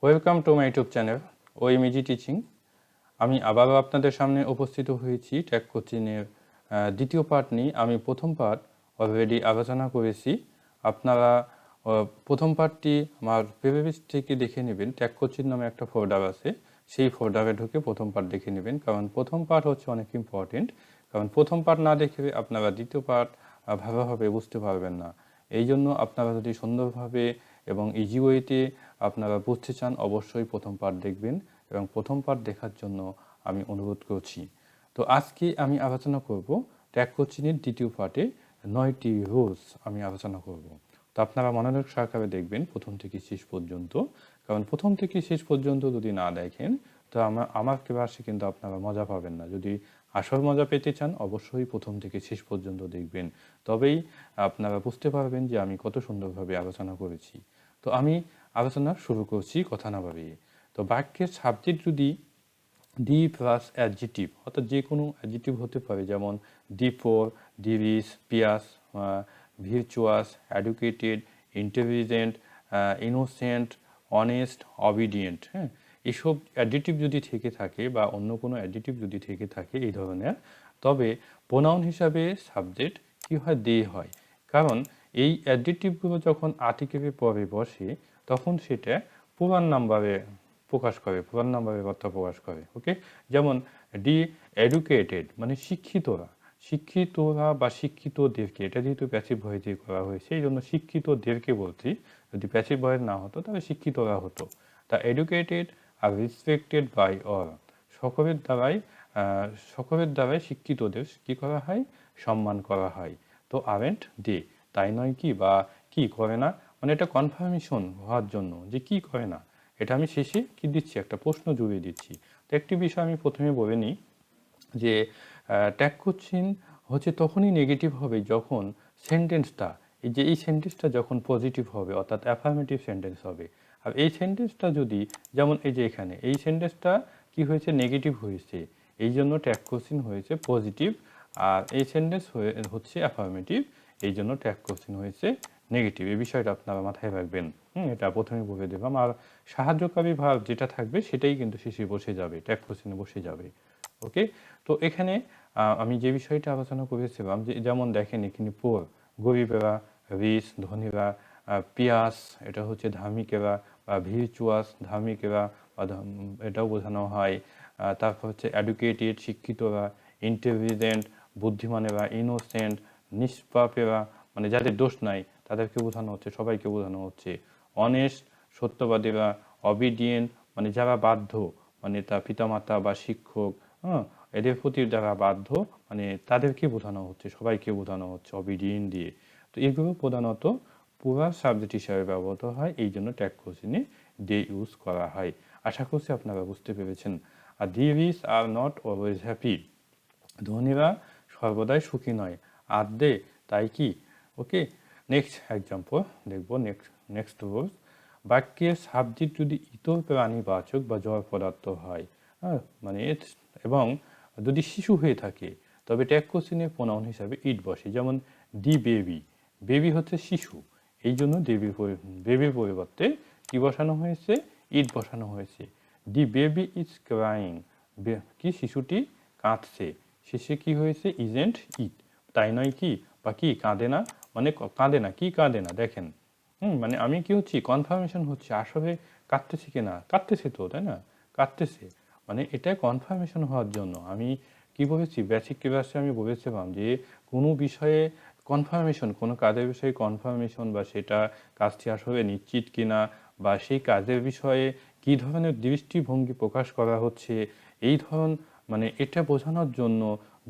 Welcome to my YouTube channel OMEG teaching. আমি আবারও আপনাদের সামনে উপস্থিত হয়েছি ট্যাগ কোচিংয়ের দ্বিতীয় পার্ট নিয়ে। আমি প্রথম পার্ট অলরেডি আলোচনা করেছি। আপনারা প্রথম পার্টটি আমার প্লেলিস্ট থেকে দেখে নেবেন। ট্যাগ কোচিং নামে একটা ফোল্ডার আছে, সেই ফোল্ডারে ঢুকে প্রথম পার্ট দেখে নেবেন, কারণ প্রথম পার্ট হচ্ছে অনেক ইম্পর্টেন্ট। কারণ প্রথম পার্ট না দেখে আপনারা দ্বিতীয় পার্ট ভালোভাবে বুঝতে পারবেন না। এই জন্য আপনারা যদি সুন্দরভাবে এবং ইজি ওয়েতে আপনারা বুঝতে চান, অবশ্যই প্রথম পার্ট দেখবেন এবং প্রথম পার্ট দেখার জন্য আমি অনুরোধ করছি। তো আজকে আমি আলোচনা করব ট্যাগ কোচিংয়ের দ্বিতীয় পার্টে 9টি রুলস আমি আলোচনা করব। তো আপনারা মনোযোগ সহকারে দেখবেন প্রথম থেকে শেষ পর্যন্ত, কারণ প্রথম থেকে শেষ পর্যন্ত যদি না দেখেন তো আমার ক্লাসে কিন্তু আপনারা মজা পাবেন না। যদি আসল মজা পেতে চান অবশ্যই প্রথম থেকে শেষ পর্যন্ত দেখবেন, তবেই আপনারা বুঝতে পারবেন যে আমি কত সুন্দরভাবে আলোচনা করেছি। তো আমি আলোচনা শুরু করছি কথা না বাড়িয়ে। তো বাক্যের সাবজেক্ট যদি ডি প্লাস অ্যাডজেটিভ, অর্থাৎ যে কোনো অ্যাডজেটিভ হতে পারে, যেমন the poor, the rich, pious, virtuous, educated, intelligent, innocent, honest, obedient, হ্যাঁ, এইসব অ্যাডজেটিভ যদি থেকে থাকে বা অন্য কোনো অ্যাডজেটিভ যদি থেকে থাকে এই ধরনের, তবে প্রোনাউন হিসাবে সাবজেক্ট কী হয়, দে হয়। কারণ এই অ্যাডজেটিভগুলো যখন আর্টিকেলের পরে বসে তখন সেটা পুরান নাম্বারে প্রকাশ করে, পুরান নাম্বারের অর্থ প্রকাশ করে। ওকে, যেমন ডি এডুকেটেড মানে শিক্ষিতরা, শিক্ষিতরা বা শিক্ষিতদেরকে, এটা যেহেতু প্যাসিভ ভয়েস দিয়ে করা হয়েছে এই জন্য শিক্ষিতদেরকে বলছি। যদি প্যাসিভ ভয়েস না হতো তাহলে শিক্ষিতরা হতো। তা এডুকেটেড আর রেসপেক্টেড বাই অল, সকলের দ্বারাই সকলের দ্বারাই শিক্ষিতদের কী করা হয়, সম্মান করা হয়। তো আরেন্ট দে, তাই নয় কি, বা কি করে না, মানে এটা কনফার্মেশন হওয়ার জন্য যে কি করে না, এটা আমি শেষে কি দিচ্ছি, একটা প্রশ্ন জুড়ে দিচ্ছি। তো একটি বিষয় আমি প্রথমে বলে নিই যে ট্যাগ কোচিং হচ্ছে তখনই নেগেটিভ হবে যখন সেন্টেন্সটা, এই সেন্টেন্সটা যখন পজিটিভ হবে, অর্থাৎ অ্যাফার্মেটিভ সেন্টেন্স হবে। আর এই সেন্টেন্সটা যদি, যেমন এই যে এখানে এই সেন্টেন্সটা কি হয়েছে, নেগেটিভ হয়েছে, এই জন্য ট্যাগ কোচিং হয়েছে পজিটিভ, আর এই সেন্টেন্স হচ্ছে অ্যাফার্মেটিভ, এই জন্য ট্যাগ কোচিং হয়েছে নেগেটিভ। এই বিষয়টা আপনারা মাথায় রাখবেন। এটা প্রথমে বলে দেবাম। আর সাহায্যকারী ভার্ব যেটা থাকবে সেটাই কিন্তু শেষে বসে যাবে, ট্যাগ কোচিংয়ে বসে যাবে। ওকে, তো এখানে আমি যে বিষয়টা আলোচনা করেছিলাম, যেমন দেখেন এখানে পোর, গরিবেরা, রিচ ধনীরা, পিয়াস এটা হচ্ছে ধার্মিকেরা, বা ভিরচুয়াস ধার্মিকেরা, বা এটাও বোঝানো হয়। তারপর হচ্ছে এডুকেটেড শিক্ষিতরা, ইন্টেলিজেন্ট বুদ্ধিমানেরা, ইনোসেন্ট নিষ্পাপেরা মানে যাদের দোষ নাই তাদেরকে বোঝানো হচ্ছে, সবাইকে বোঝানো হচ্ছে। অনেস্ট সত্যবাদীরা, অবিডিয়েন্ট মানে যারা বাধ্য, মানে তার পিতামাতা বা শিক্ষক, হ্যাঁ, এদের প্রতি যারা বাধ্য মানে তাদেরকে বোঝানো হচ্ছে, সবাইকে বোঝানো হচ্ছে অবিডিয়েন্ট দিয়ে। তো এগুলো প্রধানত পুরা সাবজেক্ট হিসাবে ব্যবহৃত হয়, এই জন্য ট্যাগ কোচিংয়ে দে ইউজ করা হয়। আশা করছি আপনারা বুঝতে পেরেছেন। আর the rich are not always happy, ধনীরা সর্বদাই সুখী নয়। আর দে, তাই কি। ওকে, নেক্সট এক্সাম্পল দেখবো। নেক্সট রুল, বাক্যের সাবজেক্ট যদি ইতর প্রাণীবাচক বা জড় পদার্থ হয়, হ্যাঁ, মানে এবং যদি শিশু হয়ে থাকে তবে ট্যাগ কোচিংয়ে প্রোনাউন হিসাবে ইট বসে। যেমন দি বেবি, বেবি হচ্ছে শিশু, এই জন্য বেবির পরিবর্তে কি বসানো হয়েছে, ইট বসানো হয়েছে। দি বেবি ইজ ক্রাইং, কি শিশুটি কাঁদছে, শেষে কি হয়েছে, ইজেন্ট ইট, তাই নয় কি, বা কি কাঁদে না, মানে কাঁদে না, কি কাঁদে না, দেখেন। মানে আমি কি হচ্ছি, কনফার্মেশন হচ্ছে আসলে কাঁদতেছি কিনা, কাঁদতেছে তো, তাই না, কাঁদতেছে, মানে এটা কনফার্মেশন হওয়ার জন্য আমি কি বলেছি, বেসিক ক্লাসে আমি বলেছিলাম যে কোনো বিষয়ে কনফার্মেশন, কোনো কাজের বিষয়ে কনফার্মেশন, বা সেটা কাজটি আসলে নিশ্চিত কিনা, বা সেই কাজের বিষয়ে কী ধরনের দৃষ্টিভঙ্গি প্রকাশ করা হচ্ছে, এই ধরন মানে এটা বোঝানোর জন্য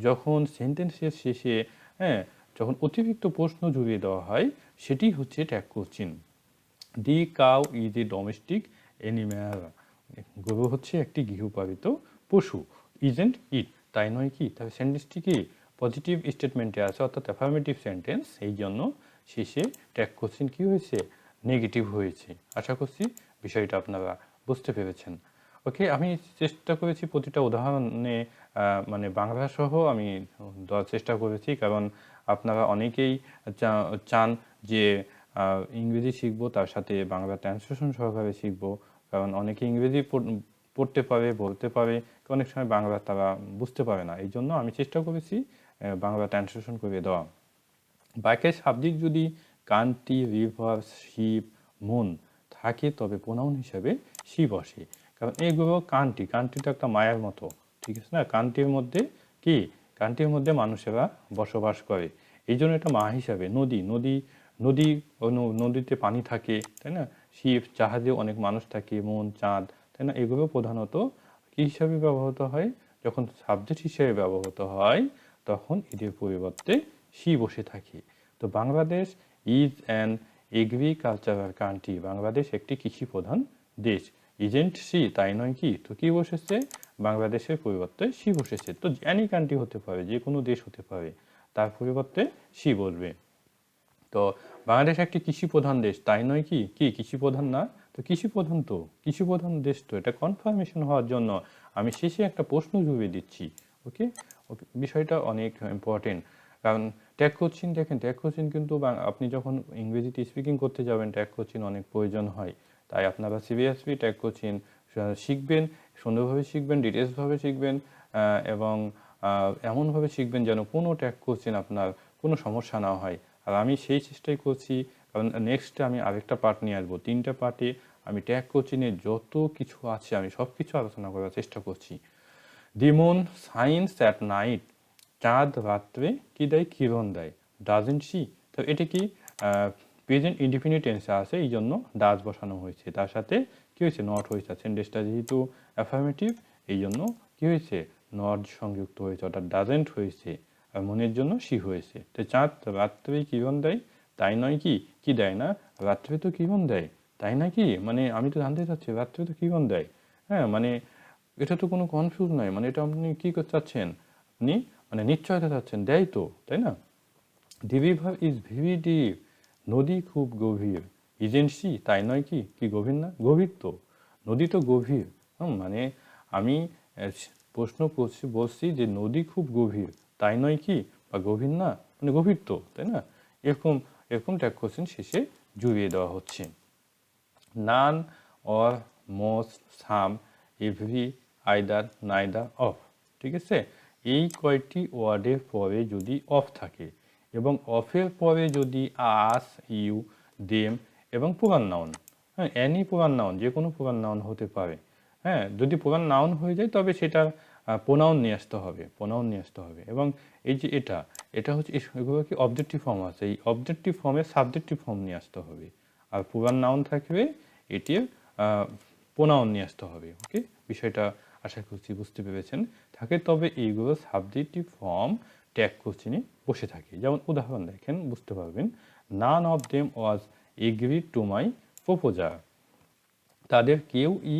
যখন সেন্টেন্সের শেষে, হ্যাঁ, যখন অতিরিক্ত প্রশ্ন জুড়িয়ে দেওয়া হয় সেটি হচ্ছে tag coaching. The cow is a domestic animal, গরু হচ্ছে একটি গৃহপালিত পশু। ইজেন্ট ইট, তাই নয় কি, তাহলে সেন্টেন্সটি কি পজিটিভ স্টেটমেন্টে আছে, অর্থাৎ অ্যাফার্মেটিভ সেন্টেন্স, এই জন্য শেষে ট্যাগ কোচিং কি হয়েছে, নেগেটিভ হয়েছে। আশা করছি বিষয়টা আপনারা বুঝতে পেরেছেন। ওকে, আমি চেষ্টা করেছি প্রতিটা উদাহরণে মানে বাংলা সহ আমি দেওয়ার চেষ্টা করেছি, কারণ আপনারা অনেকেই চান যে ইংরেজি শিখবো, তার সাথে বাংলা ট্রান্সলেশন সহকারে শিখবো। কারণ অনেকে ইংরেজি পড়তে পারে, বলতে পারে, অনেক সময় বাংলা তারা বুঝতে পারে না। এই জন্য আমি চেষ্টা করেছি বাংলা ট্রান্সলেশন করে দেওয়া। বাক্যের শাব্দিক যদি কান্ট্রি, রিভার, শিপ, মুন থাকে তবে প্রোনাউন হিসাবে শি বসে। কারণ এগুলো কান্ট্রিটা একটা মায়ের মতো, ঠিক আছে না? কান্ট্রির মধ্যে কি, কান্ট্রির মধ্যে মানুষেরা বসবাস করে, এই জন্য এটা মা হিসাবে। নদী নদীতে পানি থাকে, তাই না? শিপ, জাহাজে অনেক মানুষ থাকে, মুন, চাঁদ, তাই না? এগুলো প্রধানত কি হিসাবে ব্যবহৃত হয়? যখন সাবজেক্ট হিসেবে ব্যবহৃত হয় তখন এদের পরিবর্তে শি বসে থাকে। তো Bangladesh is an agricultural country, Bangladesh একটি কৃষি প্রধান দেশ। ইজেন্ট সি, তাই নয় কি? তো কি বসেছে? বাংলাদেশের পরিবর্তে সি বসেছে। তো এনি কান্ট্রি হতে পারে, যে কোনো দেশ হতে পারে, তার পরিবর্তে সি বলবে। তো বাংলাদেশ একটি কৃষি প্রধান দেশ, তাই নয় কি? কি কৃষি প্রধান না? তো কৃষি প্রধান দেশ, তো এটা কনফার্মেশন হওয়ার জন্য আমি শেষে একটা প্রশ্ন জুড়ে দিচ্ছি। ওকে, ওকে, বিষয়টা অনেক ইম্পর্টেন্ট। কারণ ট্যাগ কোচিং, দেখেন ট্যাগ কোচিং কিন্তু আপনি যখন ইংরেজিতে স্পিকিং করতে যাবেন ট্যাগ কোচিং অনেক প্রয়োজন হয়। তাই আপনারা সিরিয়াসলি ট্যাগ কোচিং শিখবেন, সুন্দরভাবে শিখবেন, ডিটেলসভাবে শিখবেন, এবং এমনভাবে শিখবেন যেন কোনো ট্যাগ কোচিং আপনার কোনো সমস্যা না হয়। আর আমি সেই চেষ্টাই করছি, কারণ নেক্সটে আমি আরেকটা পার্ট নিয়ে আসবো। 3টা পার্টে আমি ট্যাগ কোচিংয়ে যত কিছু আছে আমি সব কিছু আলোচনা করার চেষ্টা করছি। The moon science at night, চাঁদ রাত্রে কি দেয়? কিরণ দেয়। ডাজেন্ট সি, তো এটা কি প্রেজেন্ট ইনডিফিনিট টেন্সে আছে, এই জন্য ডাজ বসানো হয়েছে। তার সাথে কি হয়েছে? নট হয়েছে। সেন্টেন্সটা যেহেতু অ্যাফার্মেটিভ, এই জন্য কি হয়েছে? নট সংযুক্ত হয়েছে, অর্থাৎ ডাজেন্ট হয়েছে। আর মনের জন্য সি হয়েছে। তো চাঁদ রাত্রে কিরণ দেয়, তাই নয় কি? কি দেয় না? রাত্রে তো কিরণ দেয়, তাই না কি? মানে আমি তো জানতে চাচ্ছি রাত্রে তো কিরণ দেয়। হ্যাঁ, মানে এটা তো কোনো কনফিউজ নয়, মানে এটা আপনি কি করতে চাচ্ছেন? আপনি মানে নিশ্চয়তা চাচ্ছেন, দেয় তো, তাই না? The river is very deep, নদী খুব গভীর। ইজেন্ট সি, তাই নয় কি? কি গভীর না? গভীর তো, নদী তো গভীর। মানে আমি প্রশ্ন করছি, বলছি যে নদী খুব গভীর, তাই নয় কি? বা গভীর না, মানে গভীর তো, তাই না? এরকম এরকম ট্যাগ কোশ্চেন শেষে জুড়িয়ে দেওয়া হচ্ছে। None, or, most, some, every, either, neither, of, ঠিক আছে? এই কয়টি ওয়ার্ডের পরে যদি অফ থাকে এবং অফের পরে যদি আস, ইউ, দেম এবং প্রোনাউন নাউন, হ্যাঁ, অ্যানি প্রোনাউন নাউন, যে কোনো প্রোনাউন নাউন হতে পারে। হ্যাঁ, যদি প্রোনাউন নাউন হয়ে যায় তবে সেটা প্রোনাউন নিয়ে আসতে হবে, এবং এই যে এটা হচ্ছে এগুলো কি অবজেক্টিভ ফর্ম আছে, এই অবজেক্টিভ ফর্মে সাবজেক্টিভ ফর্ম নিয়ে আসতে হবে। আর প্রোনাউন নাউন থাকবে, এটির প্রোনাউন নিয়ে আসতে হবে। ওকে, বিষয়টা আশা করছি বুঝতে পেরেছেন। থাকে তবে এইগুলো সাবজেক্টিভ ফর্ম ট্যাগ কোশ্চেনে বসে থাকে। যেমন উদাহরণ দেখেন, বুঝতে পারবেন। None of them was agreed to my proposal, তাদের কেউই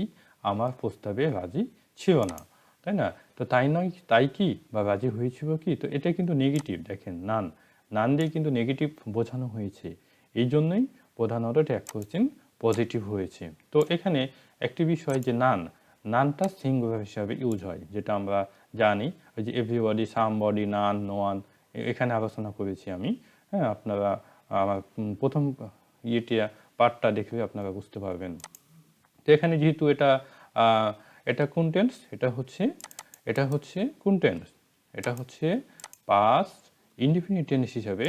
আমার প্রস্তাবে রাজি ছিল না, তাই না? তো তাই নয়, তাই কি? বা রাজি হয়েছিল কি? তো এটা কিন্তু নেগেটিভ, দেখেন নান দিয়ে কিন্তু নেগেটিভ বোঝানো হয়েছে, এই জন্যই প্রধানত ট্যাগ কোশ্চেন পজিটিভ হয়েছে। তো এখানে একটি বিষয় যে নানটা সিঙ্গুলার হিসাবে ইউজ হয়, যেটা আমরা জানি। ওই যে এভরিবডি, সামবডি, নান, নো ওয়ান, এখানে আলোচনা করেছি আমি। হ্যাঁ, আপনারা আমার প্রথম পার্টটা দেখে আপনারা বুঝতে পারবেন। তো এখানে যেহেতু এটা কোন টেন্স? এটা হচ্ছে কোন টেন্স? এটা হচ্ছে পাস্ট ইনডিফিনিট টেন্স হিসাবে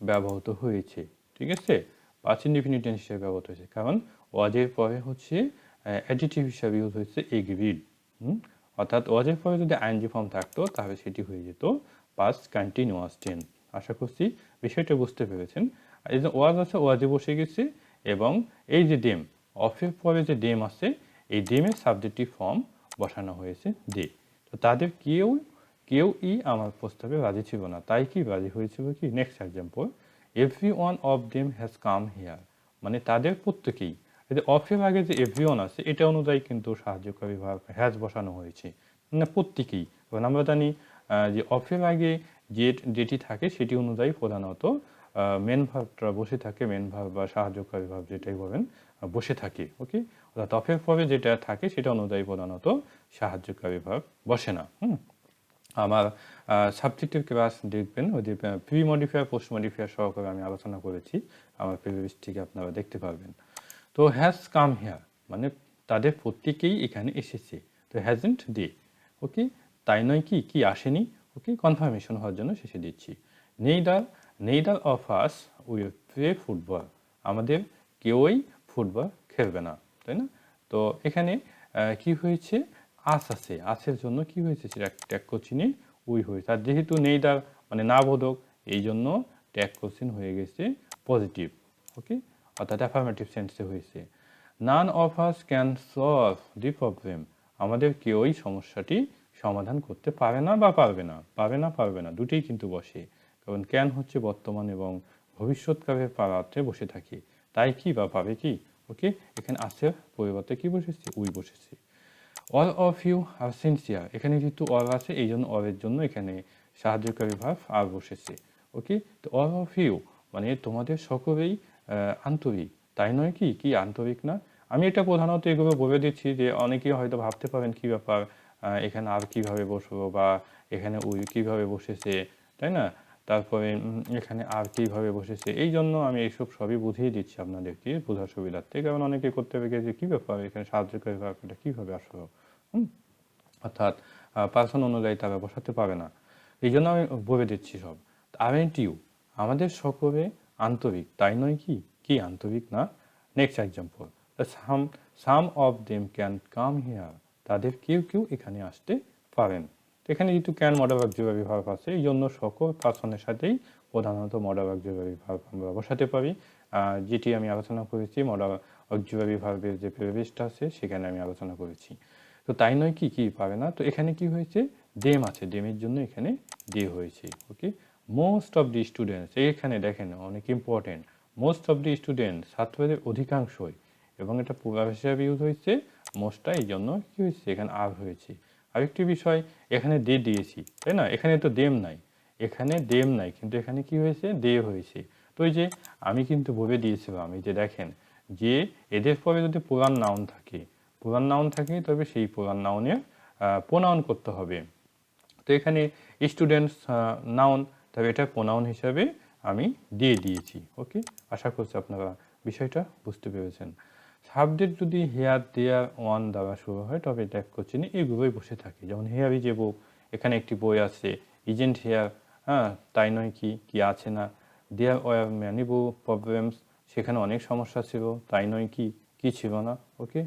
ব্যবহৃত হয়েছে, ঠিক আছে? পাস্ট ইনডিফিনিট টেন্স হিসাবে ব্যবহৃত হয়েছে, কারণ ওয়াজের পরে হচ্ছে অ্যাডিটিভ হিসাবে ইউজ হয়েছে এগ্রিড। অর্থাৎ ওয়াজের পরে যদি আইএনজি ফর্ম থাকতো তাহলে সেটি হয়ে যেত পাস্ট কন্টিনিউয়াস টেন্স। আশা করছি বিষয়টা বুঝতে পেরেছেন। এই যে ওয়াজ আছে, ওয়াজে বসে গেছে, এবং এই যে দেম, অফের পরে যে দেম আছে, এই দেমের সাবজেক্টিভ ফর্ম বসানো হয়েছে দে। তো তাদের কেউই আমার প্রস্তাবে রাজি ছিল না, তাই কি রাজি হয়েছিল কি? Next example, every one of them has come here, মানে তাদের প্রত্যেকেই। এই যে অফের আগে যে এভরি ওয়ান আছে, এটা অনুযায়ী কিন্তু সাহায্যকারী ভার্ব হ্যাজ বসানো হয়েছে, মানে প্রত্যেকেই। কারণ আমরা জানি যে অফের আগে যেটি থাকে সেটি অনুযায়ী প্রধানত মেন ভার্বটা বসে থাকে, মেন ভার্ব বা সাহায্যকারী ভার্ব যেটাই বলেন বসে থাকে। ওকে, অর্থাৎ অফের পরে যেটা থাকে সেটা অনুযায়ী প্রধানত সাহায্যকারী ভার্ব বসে না। আমার সাবজেক্টিভ ক্লাস দেখবেন, ওই যে প্রি মডিফায়ার, পোস্ট মডিফায়ার সহকারে আমি আলোচনা করেছি, আমার প্লেলিস্ট থেকে আপনারা দেখতে পারবেন। তো হ্যাজ কাম হিয়ার, মানে তাদের প্রত্যেকেই এখানে এসেছে। তো হ্যাজেন্ট দে, ওকে, তাই নয় কি, কি আসেনি, ওকে, কনফার্মেশন হওয়ার জন্য শেষে দিচ্ছি। Neither of us will play football, আমাদের কেউই ফুটবল খেলবে না, তাই না? তো এখানে কি হয়েছে, আস আছে, আসের জন্য কি হয়েছে, সেটা ট্যাগ কোচিনে উই হয়েছে। আর যেহেতু নেইদার মানে না বোধক, এই জন্য ট্যাগ কোচিন হয়ে গেছে পজিটিভ, ওকে, অর্থাৎ অ্যাফার্মেটিভ সেন্সে হয়েছে। None of us can solve the problem, আমাদের কেউই সমস্যাটি সমাধান করতে পারে না বা পারবে না দুটোই কিন্তু বসে, কারণ ক্যান হচ্ছে বর্তমান এবং ভবিষ্যৎকালের পারাতে বসে থাকে, তাই কি বা পাবে কি, ওকে, এখানে আসের পরিবর্তে কি বসেছে, উই বসেছে। All of you are sincere, এখানে যেহেতু অল আছে এই জন্য অলের জন্য এখানে সাহায্যকারী ভাব আর বসেছে, ওকে। তো অল অফ ইউ মানে তোমাদের সকলেই আন্তরিক, তাই নয় কি, কি আন্তরিক না। আমি এটা প্রধানত এগুলো বলে দিচ্ছি যে অনেকেই হয়তো ভাবতে পারেন কি ব্যাপার, এখানে আর কিভাবে বসবো বা এখানে উই কিভাবে বসেছে, তাই না, তারপরে এখানে আর কিভাবে বসেছে, এই জন্য আমি এইসব সবই বুঝিয়ে দিচ্ছি আপনাদেরকে বোঝার সুবিধার্থে, কারণ অনেকে করতে পেরে যে কী ব্যাপার এখানে সাহায্যকারী ভাবটা কীভাবে আসলো, অর্থাৎ পার্সন অনুযায়ী তারা বসাতে পারে না, এই জন্য আমি বলে দিচ্ছি সব। আরেন্ট ইউ, আমাদের সকলে আন্তরিক, তাই নয় কি, কি আন্তরিক না। Next example, some of them can come here, তাদের কেউ কেউ এখানে আসতে পারেন। এখানে যেহেতু ক্যান মডাল অক্সিলারি ভার্ব আছে, এই জন্য সকল পার্সনের সাথেই প্রধানত মডাল অক্সিলারি ভার্ব আমরা বসাতে পারি, যেটি আমি আলোচনা করেছি মডাল অক্সিলারি ভার্বের যে প্রেভিসটা আছে সেখানে আমি আলোচনা করেছি। তো তাই নয় কি, কি পারে না, তো এখানে কি হয়েছে, দেম আছে, দেমের জন্য এখানে দে হয়েছে, ওকে। মোস্ট অফ দি স্টুডেন্টস, এখানে দেখেন অনেক important, most of the student ছাত্রদের অধিকাংশই, এবং এটা পুরা হিসাবে ইউজ হয়েছে মোস্টটা, এই জন্য কি হয়েছে এখানে আর হয়েছে। আরেকটি বিষয়, এখানে দে দিয়েছি, তাই না, এখানে তো দেম নাই, এখানে দেম নাই, কিন্তু এখানে কি হয়েছে, দে হয়েছে। তো এই যে আমি কিন্তু বলে দিয়েছিলাম, এই যে দেখেন যে এদের পরে যদি পুরান নাউন থাকে তবে সেই পুরান নাউনের প্রোনাউন করতে হবে। তো এখানে স্টুডেন্টস নাউন, তবে এটা প্রোনাউন হিসাবে আমি দিয়ে দিয়েছি, ওকে। আশা করছি আপনারা বিষয়টা বুঝতে পেরেছেন। সাবজেক্ট যদি হেয়ার দেয়ার ওয়ান দ্বারা শুরু হয় তবে ট্যাগ কোচিনে এগুলোই বসে থাকে, যেমন হেয়ার ইজ এ বুক, এখানে একটি বই আছে, ইজেন্ট হেয়ার, তাই নয় কি, কি আছে না। দেয়ার ওয়ার ম্যানি প্রবলেমস, সেখানে অনেক সমস্যা ছিল, তাই নয় কি, কি ছিল না, ওকে।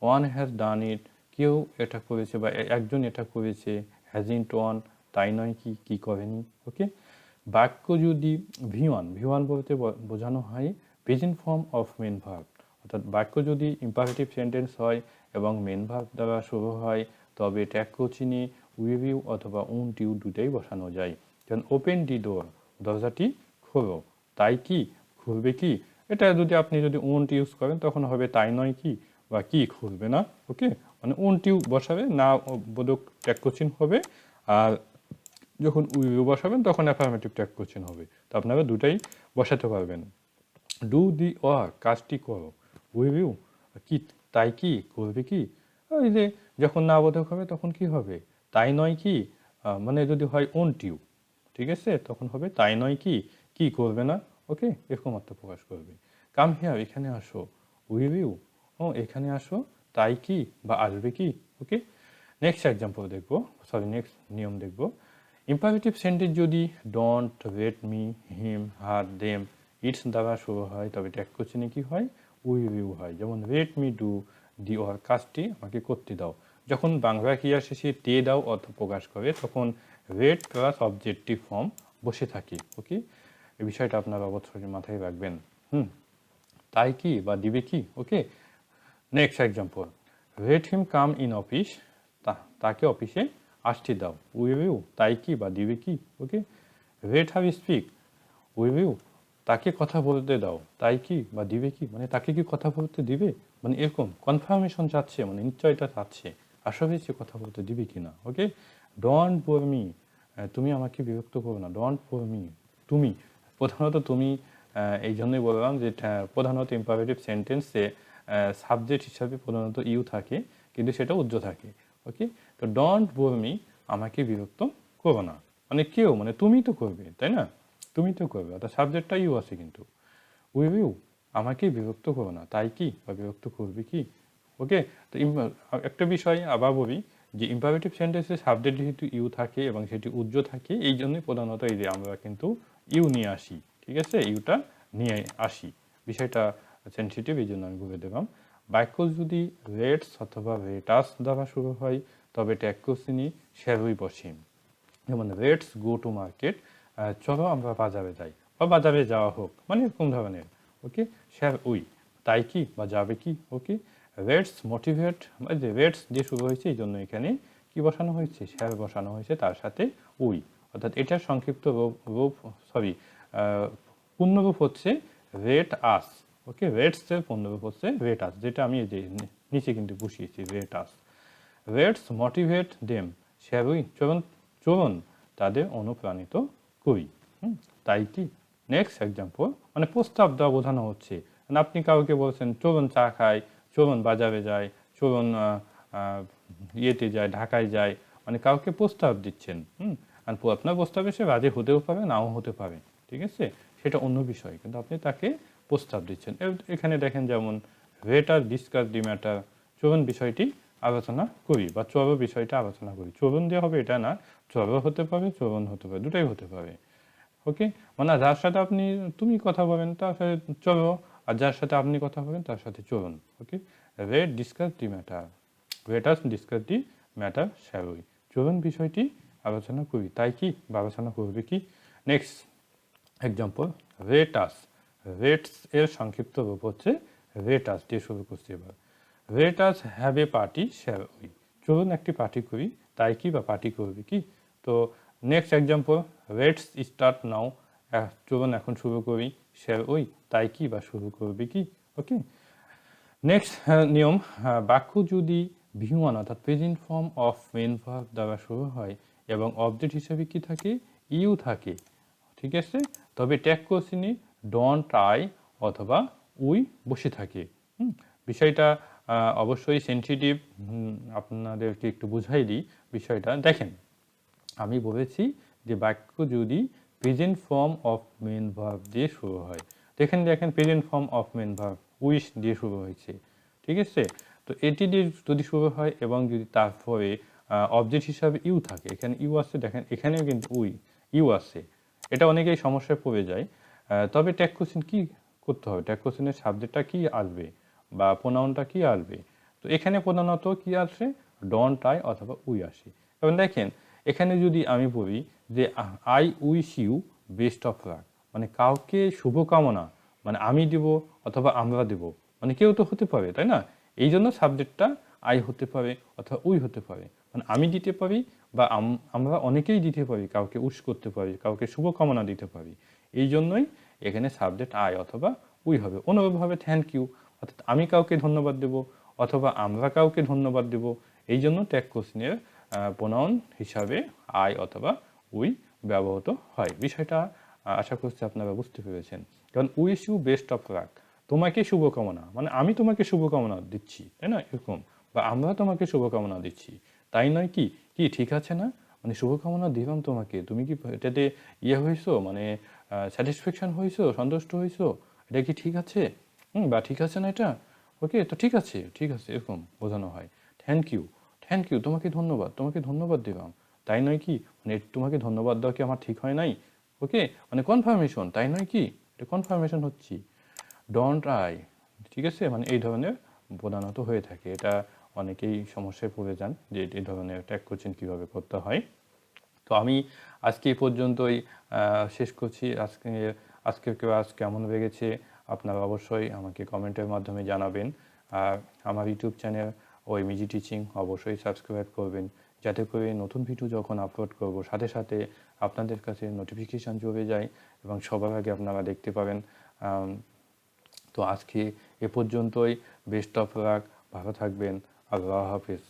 ওয়ান হ্যাজ ডান ইট, কেউ এটা করেছে বা একজন এটা করেছে, হ্যাজইন্ট ওয়ান, তাই নয় কি, কি করেনি, ওকে। বাক্য যদি ভি ওয়ান বলতে বোঝানো হয় present form of main verb, অর্থাৎ বাক্য যদি ইম্পারেটিভ সেন্টেন্স হয় এবং মেন ভার্ব দ্বারা শুরু হয় তবে ট্যাগ কোচিনে উইল ইউ অথবা ওন্ট ইউ দুটাই বসানো যায়। যেমন ওপেন দি ডোর, দরজাটি খোলো, তাই কি, খুলবে কি, এটা যদি আপনি যদি ওন্ট ইউজ করেন তখন হবে তাই নয় কি বা কি খুলবে না, ওকে। মানে ওন্ট ইউ বসাবে না বোধক ট্যাগ কোচিন হবে, আর যখন উইল বসাবেন তখন অ্যাফার্মেটিভ ট্যাগ কোচিন হবে। তো আপনারা দুটাই বসাতে পারবেন। ডু দি ওয়ার্ক, কাজটি করো, উইল ইউ, কি, তাই কি, করবে কি, ওই যে যখন না বোধক হবে তখন কি হবে, তাই নয় কি, মানে যদি হয় ওন্ট ইউ, ঠিক আছে, তখন হবে তাই নয় কি, কি করবে না, ওকে, এরকম অর্থ প্রকাশ করবে। কাম হিয়ার, এখানে আসো, উইল ইউ, ও এখানে আসো, তাই কি বা আসবে কি, ওকে। নেক্সট এক্সাম্পল দেখবো, নেক্সট নিয়ম দেখবো। ইম্পারেটিভ সেন্টেন্স যদি don't, let me, him, her, them, it's দ্বারা শুরু হয় তবে ট্যাগ কোচিনে কি হয়, উইল ইউ হয়। যেমন let me do the work, কাজটি আমাকে করতে দাও। যখন বাংলা ক্রিয়া শেষে তে দাও অর্থ প্রকাশ করে তখন লেট প্লাস অবজেক্টিভ ফর্ম বসে থাকে, ওকে। এই বিষয়টা আপনারা অবশ্যই মাথায় রাখবেন। তাই কি বা দিবে কি, okay. Next example, let him come in office, তাকে অফিসে আসতে দাও, উইল ইউ, তাই কি বা দিবে কি, okay. Let her speak, will you, তাকে কথা বলতে দাও, তাই কি বা দিবে কি, মানে তাকে কি কথা বলতে দিবে, মানে এরকম কনফার্মেশন চাচ্ছে, মানে নিশ্চয়তা চাচ্ছে আসলে সে কথা বলতে দিবে কি না, ওকে। ডোন্ট বোর মি, তুমি আমাকে বিরক্ত করো না, ডোন্ট বোর মি, তুমি, প্রধানত তুমি, এই জন্যই বললাম যে প্রধানত ইম্পারেটিভ সেন্টেন্সে সাবজেক্ট হিসাবে প্রধানত ইউ থাকে, কিন্তু সেটা উজ্জ্ব থাকে, ওকে। তো ডোন্ট বোর মি, আমাকে বিরক্ত করো না, মানে কেউ, মানে তুমি তো করবে, তাই না, তুমি তো করবে, অর্থাৎ সাবজেক্টটা ইউ আছে কিন্তু। উইল ইউ, আমাকে বিরক্ত করো না, তাই কি বা বিরক্ত করবে কি, ওকে, তো একটা বিষয় আবার বলি যে ইম্পারেটিভ সেন্টেন্সে সাবজেক্ট যেহেতু ইউ থাকে এবং সেটি উজ্জ থাকে, এই জন্যই প্রধানত এই যে আমরা কিন্তু ইউ নিয়ে আসি, ঠিক আছে, ইউটা নিয়ে আসি, বিষয়টা সেন্সিটিভ, এই জন্য আমি বলে দিলাম। বাক্য যদি রেটস অথবা রেটাস দ্বারা শুরু হয় তবে ট্যাগ কোশ্চেনই শ্যালই বসে। যেমন লেটস গো টু মার্কেট, চলো আমরা বাজারে যাই, বা বাজারে যাওয়া হোক, মানে এরকম ধরনের। ওকে, শ্যাল উই, তাই কি বা যাবে কি। ওকে, লেটস মোটিভেট, যে লেটস দিয়ে শুরু হয়েছে এই জন্য এখানে কি বসানো হয়েছে, শ্যাল বসানো হয়েছে তার সাথে উই, অর্থাৎ এটার সংক্ষিপ্ত রূপ সরি পূর্ণরূপ হচ্ছে রেট আস। ওকে, রেটসের পূর্ণরূপ হচ্ছে রেট আস, যেটা আমি এই যে নিচে কিন্তু বসিয়েছি, let us. Let's motivate them, shall we, চলুন চলুন তাদের অনুপ্রাণিত করি। তাই কি। নেক্সট এক্সাম্পল, মানে প্রস্তাব দেওয়া বোঝানো হচ্ছে, মানে আপনি কাউকে বলছেন চলুন চা খাই, চলুন বাজারে যাই, চলুন ইয়েতে যাই, ঢাকায় যাই, মানে কাউকে প্রস্তাব দিচ্ছেন। আর আপনার প্রস্তাবে সে রাজি হতেও পারে, নাও হতে পারে, ঠিক আছে, সেটা অন্য বিষয়, কিন্তু আপনি তাকে প্রস্তাব দিচ্ছেন। এখানে দেখেন যেমন লেটার ডিসকাস দি ম্যাটার, চলুন বিষয়টি আলোচনা করি, বা চলো বিষয়টা আলোচনা করি। চলুন দিয়ে হবে এটা না, চলো হতে পারে, চলুন হতে পারে, দুটাই হতে পারে। ওকে, মানে যার সাথে আপনি তুমি কথা বলেন তার সাথে চলো, আর যার সাথে আপনি কথা বলেন তার সাথে চলুন। Okay, let discuss the matter, let us discuss the matter shall we, চলুন বিষয়টি আলোচনা করি, তাই কি বা আলোচনা করবে কি। নেক্সট এক্সাম্পল, রেট আস, রেটস এর সংক্ষিপ্ত রূপ হচ্ছে রেট আস দিয়ে শুরু করছি এবার। Let us have a party shall we, চলুন একটি পার্টি করি, তাই কি বা পার্টি করবে কি। তো next example, let's start now, চলুন এখন শুরু করি, শ্যাল উই, তাই কি বা শুরু করবে কি। ওকে, নেক্সট নিয়ম, বাক্য যদি ভিউয়ান অর্থাৎ present form of main verb দ্বারা শুরু হয় এবং অবজেক্ট হিসেবে কি থাকে, ইউ থাকে, ঠিক আছে, তবে ট্যাগ কোশ্চেনে ডন্ট আই অথবা উই বসে থাকে। বিষয়টা অবশ্যই সেন্সিটিভ, আপনাদেরকে একটু বুঝাই দিই বিষয়টা। দেখেন, আমি বলেছি যে বাক্য যদি present form of main verb দিয়ে শুরু হয়, দেখেন দেখেন present form of main verb wish দিয়ে শুরু হয়েছে, ঠিক আছে, তো এটি দিয়ে যদি শুরু হয় এবং যদি তারপরে অবজেক্ট হিসাবে ইউ থাকে, এখানে ইউ আছে, দেখেন এখানেও কিন্তু ইউ আছে, এটা অনেকেই সমস্যায় পড়ে যায়। তবে ট্যাগ কোশ্চেন কি করতে হবে, ট্যাগ কোশ্চেনের সাবজেক্টটা কি আসবে বা প্রোনাউনটা কি আসবে, তো এখানে প্রধানত কি আসে, ডন্ট আই অথবা উই আসে। এবং দেখেন এখানে যদি আমি বলি যে I wish you best of luck, মানে কাউকে শুভকামনা, মানে আমি দেব অথবা আমরা দেব, মানে কেউ তো হতে পারে, তাই না, এই জন্য সাবজেক্টটা আই হতে পারে অথবা উই হতে পারে, মানে আমি দিতে পারি বা আমরা অনেকেই দিতে পারি, কাউকে উইশ করতে পারি, কাউকে শুভকামনা দিতে পারি, এই জন্যই এখানে সাবজেক্ট আই অথবা উই হবে। অনুরূপভাবে থ্যাংক ইউ, অর্থাৎ আমি কাউকে ধন্যবাদ দেব অথবা আমরা কাউকে ধন্যবাদ দেব, এই জন্য ট্যাগ কোশ্চেনের প্রোনাউন হিসাবে আই অথবা উই ব্যবহৃত হয়। বিষয়টা আশা করছি আপনারা বুঝতে পেরেছেন। কারণ wish you best of luck, তোমাকে শুভকামনা, মানে আমি তোমাকে শুভকামনা দিচ্ছি, তাই না, এরকম, বা আমরা তোমাকে শুভকামনা দিচ্ছি, তাই নয় কি, কি ঠিক আছে না, মানে শুভকামনা দিলাম তোমাকে, তুমি কি এটাতে হয়েছো, মানে স্যাটিসফ্যাকশন হয়েছো, সন্তুষ্ট হয়েছো, এটা কি ঠিক আছে, বা ঠিক আছে না এটা, ওকে, তো ঠিক আছে ঠিক আছে, এরকম বোঝানো হয়। থ্যাংক ইউ, থ্যাংক ইউ, তোমাকে ধন্যবাদ দিলাম, তাই নয় কি, মানে তোমাকে ধন্যবাদ দেওয়া কি আমার ঠিক হয় নাই, ওকে, মানে কনফার্মেশন, তাই নয় কি, এটা কনফার্মেশন হচ্ছি। ডন্ট আই, ঠিক আছে, মানে এই ধরনের প্রধানত হয়ে থাকে, এটা অনেকেই সমস্যায় পড়ে যান যে এই ধরনের ট্যাগ কোচিং কীভাবে করতে হয়। তো আমি আজকে এই পর্যন্তই শেষ করছি। আজকের ক্লাস কেমন লেগেছে আপনারা অবশ্যই আমাকে কমেন্টের মাধ্যমে জানাবেন। আর আমার ইউটিউব চ্যানেল মিজি টিচিং অবশ্যই সাবস্ক্রাইব করবেন, যাতে করে নতুন ভিডিও যখন আপলোড করব সাথে সাথে আপনাদের কাছে নোটিফিকেশান চলে যায় এবং সবার আগে আপনারা দেখতে পাবেন। তো আজকে এ পর্যন্তই, বেস্ট অফ লাক, ভালো থাকবেন, আল্লাহ হাফিজ।